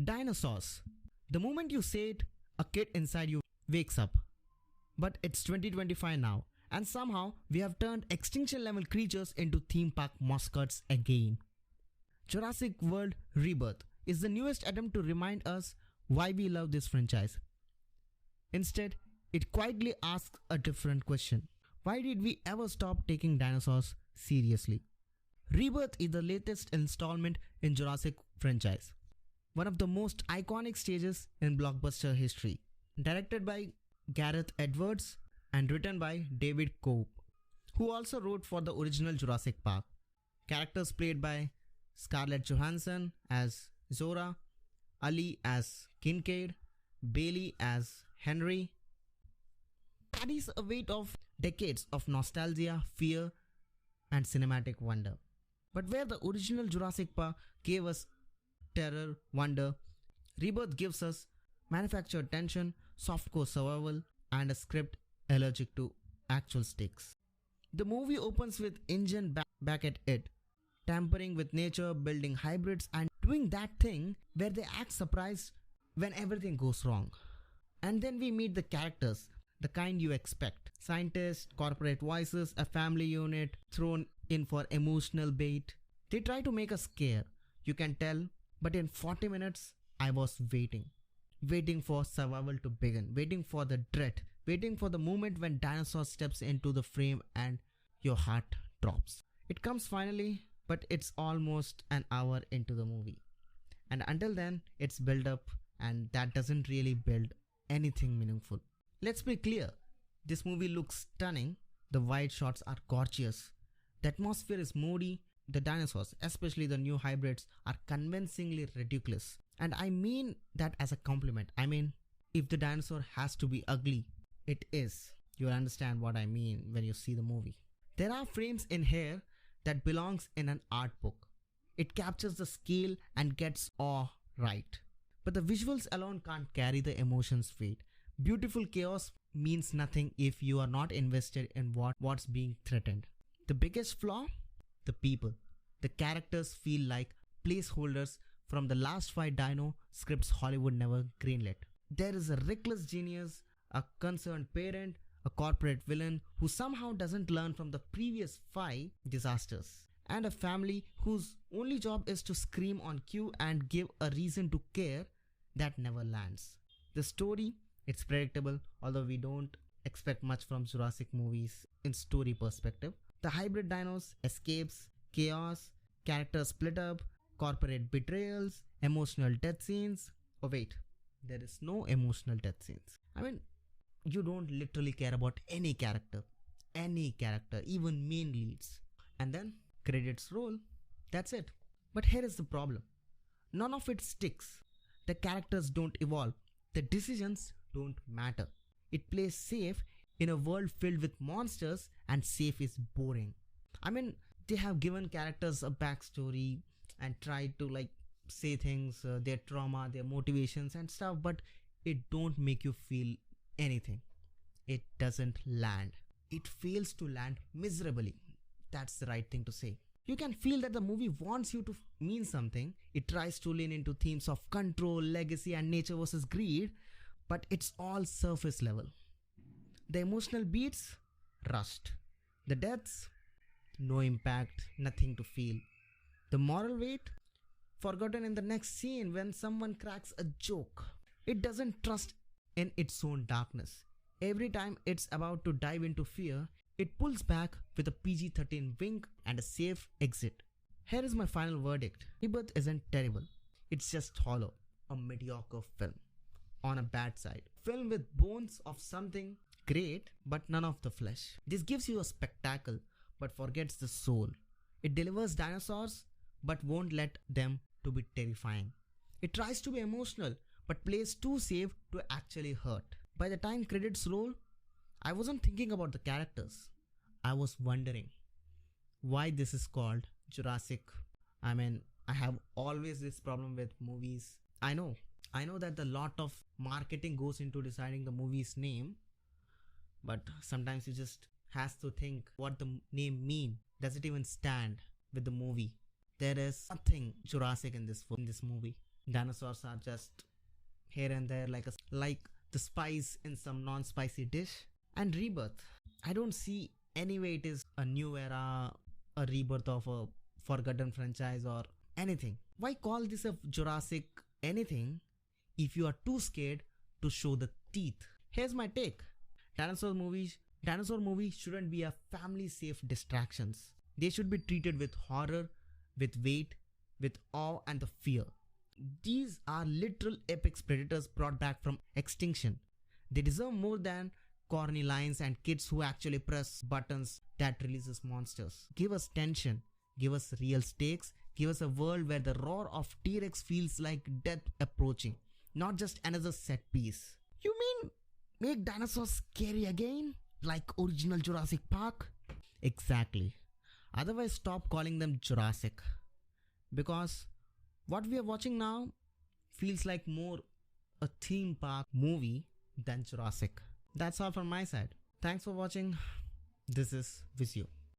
Dinosaurs. The moment you say it, a kid inside you wakes up. But it's 2025 now, and somehow we have turned extinction level creatures into theme park mascots again. Jurassic World Rebirth is the newest attempt to remind us why we love this franchise. Instead, it quietly asks a different question. Why did we ever stop taking dinosaurs seriously? Rebirth is the latest installment in Jurassic franchise, one of the most iconic stages in blockbuster history. Directed by Gareth Edwards and written by David Koepp, who also wrote for the original Jurassic Park. Characters played by Scarlett Johansson as Zora, Ali as Kincaid, Bailey as Henry. Carries a weight of decades of nostalgia, fear, and cinematic wonder. But where the original Jurassic Park gave us terror, wonder, Rebirth gives us manufactured tension, softcore survival, and a script allergic to actual stakes. The movie opens with InGen back at it, tampering with nature, building hybrids, and doing that thing where they act surprised when everything goes wrong. And then we meet the characters, the kind you expect. Scientists, corporate voices, a family unit thrown in for emotional bait. They try to make us care, you can tell, but in 40 minutes, I was waiting. Waiting for survival to begin, waiting for the dread, waiting for the moment when dinosaur steps into the frame and your heart drops. It comes finally, but it's almost an hour into the movie. And until then, it's built up, and that doesn't really build anything meaningful. Let's be clear, this movie looks stunning, the wide shots are gorgeous, the atmosphere is moody, the dinosaurs, especially the new hybrids, are convincingly ridiculous. And I mean that as a compliment. I mean, if the dinosaur has to be ugly, it is. You'll understand what I mean when you see the movie. There are frames in here that belongs in an art book. It captures the scale and gets awe right. But the visuals alone can't carry the emotions weight. Beautiful chaos means nothing if you are not invested in what's being threatened. The biggest flaw? The people. The characters feel like placeholders from the last 5 dino scripts Hollywood never greenlit. There is a reckless genius, a concerned parent, a corporate villain who somehow doesn't learn from the previous 5 disasters, and a family whose only job is to scream on cue and give a reason to care that never lands. The story, it's predictable, although we don't expect much from Jurassic movies in story perspective. The hybrid dinos, escapes, chaos, characters split up, corporate betrayals, emotional death scenes. Oh wait, there is no emotional death scenes. I mean, you don't literally care about any character, even main leads. And then credits roll, that's it. But here is the problem. None of it sticks. The characters don't evolve. The decisions don't matter. It plays safe in a world filled with monsters, and safe is boring. I mean, they have given characters a backstory and tried to say things, their trauma, their motivations and stuff, but it don't make you feel anything. It doesn't land. It fails to land miserably. That's the right thing to say. You can feel that the movie wants you to mean something. It tries to lean into themes of control, legacy and nature versus greed, but it's all surface level. The emotional beats, rushed. The deaths, no impact, nothing to feel. The moral weight, forgotten in the next scene when someone cracks a joke. It doesn't trust in its own darkness. Every time it's about to dive into fear, it pulls back with a PG-13 wink and a safe exit. Here is my final verdict. Rebirth isn't terrible. It's just hollow. A mediocre film. On a bad side. Film with bones of something great, but none of the flesh. This gives you a spectacle, but forgets the soul. It delivers dinosaurs, but won't let them to be terrifying. It tries to be emotional, but plays too safe to actually hurt. By the time credits roll, I wasn't thinking about the characters. I was wondering why this is called Jurassic. I mean, I have always this problem with movies. I know that a lot of marketing goes into deciding the movie's name, but sometimes you just has to think what the name mean. Does it even stand with the movie? There is nothing Jurassic in this movie. Dinosaurs are just here and there like the spice in some non-spicy dish. And Rebirth, I don't see any way it is a new era, a rebirth of a forgotten franchise or anything. Why call this a Jurassic anything if you are too scared to show the teeth? Here's my take. Dinosaur movies shouldn't be a family safe distractions. They should be treated with horror, with weight, with awe and the fear. These are literal apex predators brought back from extinction. They deserve more than corny lines and kids who actually press buttons that releases monsters. Give us tension, give us real stakes, give us a world where the roar of T-Rex feels like death approaching, not just another set piece. You mean make dinosaurs scary again? Like original Jurassic Park? Exactly. Otherwise stop calling them Jurassic. Because what we are watching now feels like more a theme park movie than Jurassic. That's all from my side. Thanks for watching. This is Visio.